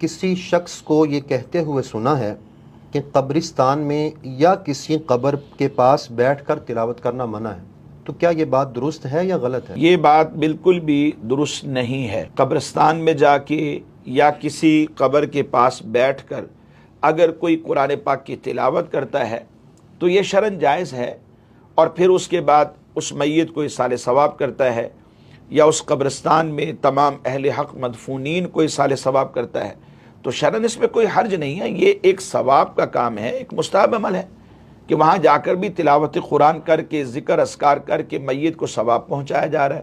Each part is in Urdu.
کسی شخص کو یہ کہتے ہوئے سنا ہے کہ قبرستان میں یا کسی قبر کے پاس بیٹھ کر تلاوت کرنا منع ہے، تو کیا یہ بات درست ہے یا غلط ہے؟ یہ بات بالکل بھی درست نہیں ہے۔ قبرستان میں جا کے یا کسی قبر کے پاس بیٹھ کر اگر کوئی قرآن پاک کی تلاوت کرتا ہے تو یہ شرعاً جائز ہے، اور پھر اس کے بعد اس میت کو ایصال ثواب کرتا ہے یا اس قبرستان میں تمام اہل حق مدفونین کو ایصال ثواب کرتا ہے، تو شرعاً اس میں کوئی حرج نہیں ہے۔ یہ ایک ثواب کا کام ہے، ایک مستحب عمل ہے کہ وہاں جا کر بھی تلاوت قرآن کر کے ذکر اذکار کر کے میت کو ثواب پہنچایا جا رہا ہے۔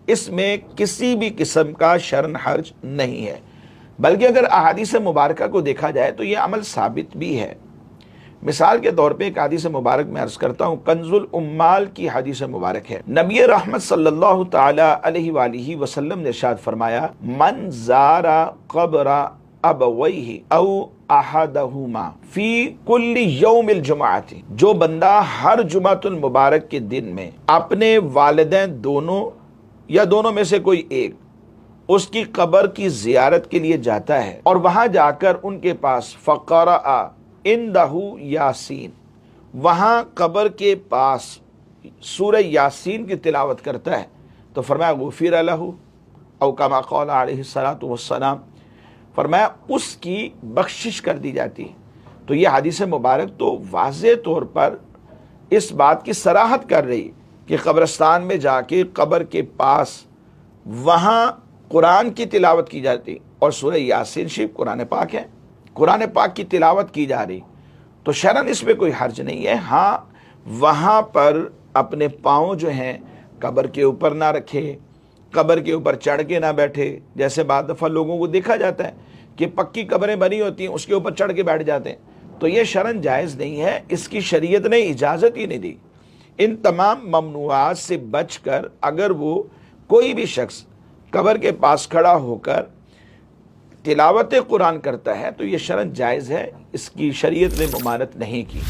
اس میں کسی بھی قسم کا شرعاً حرج نہیں ہے، بلکہ اگر احادیث مبارکہ کو دیکھا جائے تو یہ عمل ثابت بھی ہے۔ مثال کے طور پہ ایک حدیث مبارک میں عرض کرتا ہوں، کنز الامال کی حدیث مبارک ہے۔ نبی رحمت صلی اللہ تعالی علیہ وآلہ وسلم نے ارشاد فرمایا، من زار قبر ابویہ او احدہما فی کل یوم الجمعۃ، جو بندہ ہر جمعۃ المبارک کے دن میں اپنے والدین دونوں یا دونوں میں سے کوئی ایک اس کی قبر کی زیارت کے لیے جاتا ہے اور وہاں جا کر ان کے پاس فقرأ عندہ یاسین، وہاں قبر کے پاس سورہ یاسین کی تلاوت کرتا ہے، تو فرمایا غفر لہ، او کما قال علیہ الصلوۃ والسلام، فرمایا اس کی بخشش کر دی جاتی ہے۔ تو یہ حدیث مبارک تو واضح طور پر اس بات کی صراحت کر رہی کہ قبرستان میں جا کے قبر کے پاس وہاں قرآن کی تلاوت کی جاتی، اور سورہ یاسین شریف قرآن پاک ہے، قرآن پاک کی تلاوت کی جا رہی، تو شرعاً اس میں کوئی حرج نہیں ہے۔ ہاں وہاں پر اپنے پاؤں جو ہیں قبر کے اوپر نہ رکھے، قبر کے اوپر چڑھ کے نہ بیٹھے، جیسے بعض دفعہ لوگوں کو دیکھا جاتا ہے کہ پکی قبریں بنی ہوتی ہیں اس کے اوپر چڑھ کے بیٹھ جاتے ہیں، تو یہ شرعاً جائز نہیں ہے، اس کی شریعت نے اجازت ہی نہیں دی۔ ان تمام ممنوعات سے بچ کر اگر وہ کوئی بھی شخص قبر کے پاس کھڑا ہو کر تلاوت قرآن کرتا ہے تو یہ شرعاً جائز ہے، اس کی شریعت نے ممانعت نہیں کی۔